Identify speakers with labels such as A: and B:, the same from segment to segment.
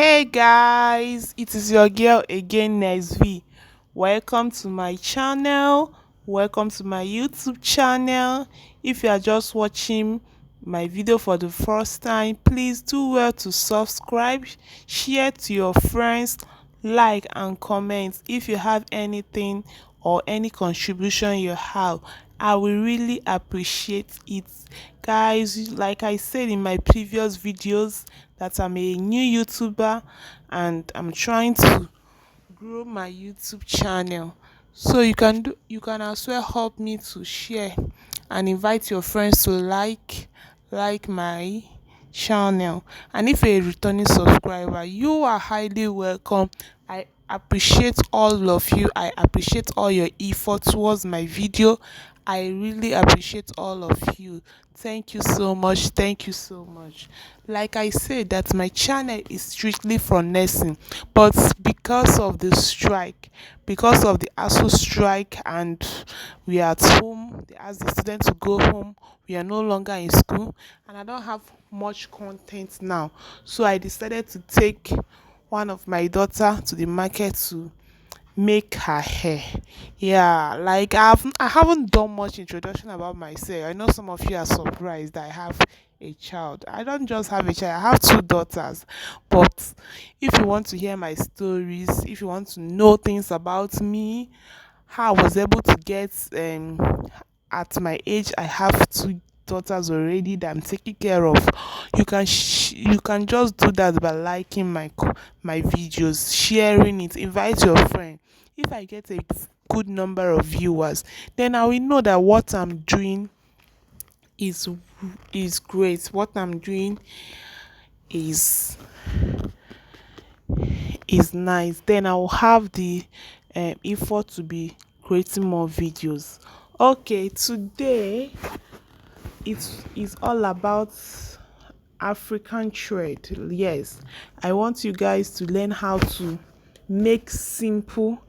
A: Hey guys, it is your girl again, Nesv. Welcome to my channel. Welcome to my YouTube channel. If you are just watching my video for the first time, please do well to subscribe, share to your friends, like and comment. If you have anything or any contribution you have, I will really appreciate it. Guys, like I said in my previous videos, that I'm a new YouTuber and I'm trying to grow my YouTube channel. So you can as well help me to share and invite your friends to like my channel. And if you're a returning subscriber, you are highly welcome. I appreciate all of you. I appreciate all your effort towards my video. I really appreciate all of you. Thank you so much. Thank you so much. Like I said, that my channel is strictly for nursing, but because of the strike, because of the ASU strike, and we are at home, they ask the students to go home. We are no longer in school, and I don't have much content now. So I decided to take one of my daughter to the market to make her hair. Yeah, like I haven't done much introduction about myself. I know some of you are surprised that I have a child. I don't just have a child, I have two daughters. But if you want to hear my stories, if you want to know things about me, how I was able to get at my age, I have two daughters already that I'm taking care of. You can just do that by liking my videos, sharing it, invite your friend. If I get a good number of viewers, then I will know that what I'm doing is is great. What I'm doing is is nice. Then I will have the effort to be creating more videos. Okay, today it's all about African trade. Yes, I want you guys to learn how to make simple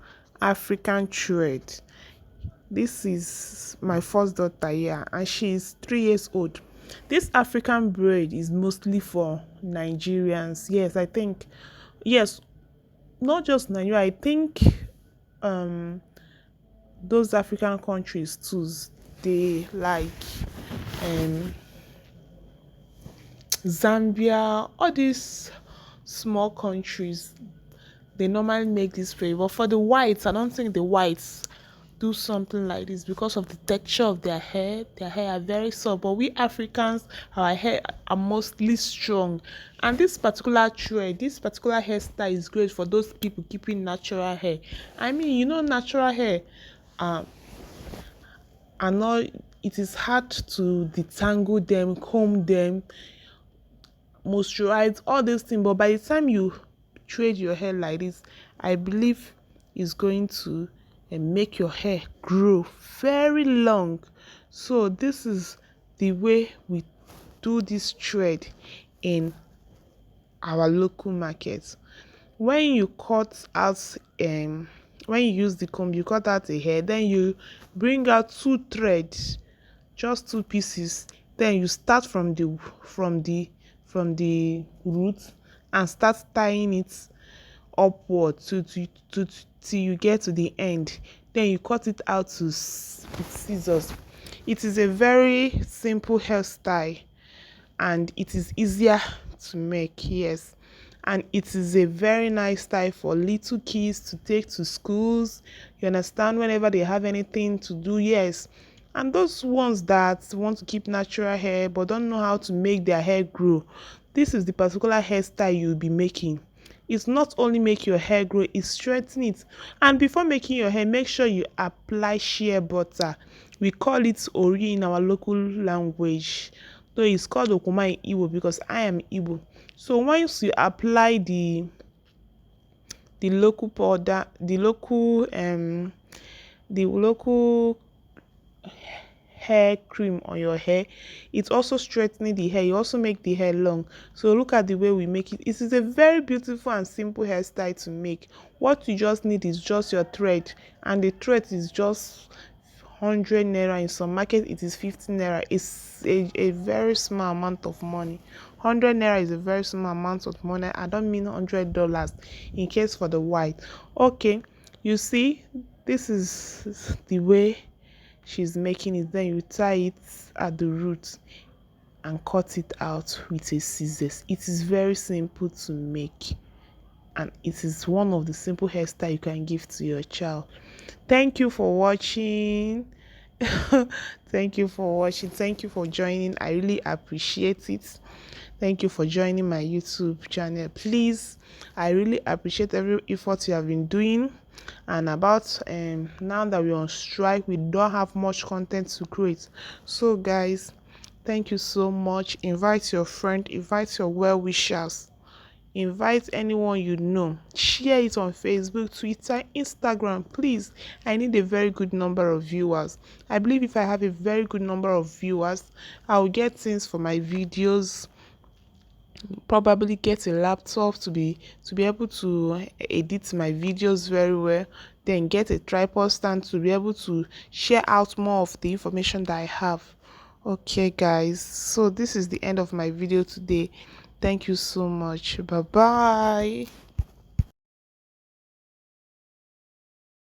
A: African trade. This is my first daughter here, and she is 3 years old. This African braid is mostly for Nigerians. Yes, I think, yes, not just Nigeria. I think um those African countries too, they like um Zambia, all these small countries, they normally make this way. But for the whites, I don't think the whites do something like this because of the texture of their hair. Their hair are very soft, but we Africans, our hair are mostly strong. And this particular trend, this particular hairstyle is great for those people keeping natural hair. I mean, natural hair um are not, it is hard to detangle them, comb them, moisturize, all these things. But by the time you trade your hair like this, I believe it's going to make your hair grow very long. So this is the way we do this trade in our local market. When you cut out when you use the comb, you cut out a hair, then you bring out two threads, just two pieces. Then you start from the root and start tying it upward to till you get to the end. Then you cut it out with scissors. It is a very simple hairstyle, and it is easier to make. Yes, and it is a very nice style for little kids to take to schools, you understand, whenever they have anything to do. Yes, and those ones that want to keep natural hair but don't know how to make their hair grow, this is the particular hairstyle you'll be making. It's not only make your hair grow, it strengthen it. And before making your hair, make sure you apply shea butter. We call it ori in our local language, though it's called okuma in Igbo because I am Igbo. So once you apply the local powder, the local hair cream on your hair, it's also straightening the hair. You also make the hair long. So look at the way we make it. It is a very beautiful and simple hairstyle to make. What you just need is just your thread, and the thread is just 100 naira. In some market it is 50 naira. It's a very small amount of money. 100 naira is a very small amount of money. I don't mean $100 in case for the white. Okay, you see, this is the way she's making it. Then you tie it at the root and cut it out with a scissors. It is very simple to make, and it is one of the simple hairstyle you can give to your child. Thank you for watching. Thank you for watching. Thank you for joining. I really appreciate it. Thank you for joining my YouTube channel. Please, I really appreciate every effort you have been doing. And about now that we're on strike, we don't have much content to create. So guys, thank you so much. Invite your friend, invite your well-wishers, invite anyone you know, share it on Facebook, Twitter, Instagram. Please, I need a very good number of viewers. I believe if I have a very good number of viewers, I'll get things for my videos, probably get a laptop to be able to edit my videos very well, then get a tripod stand to be able to share out more of the information that I have. Okay guys, so this is the end of my video today. Thank you so much. Bye bye.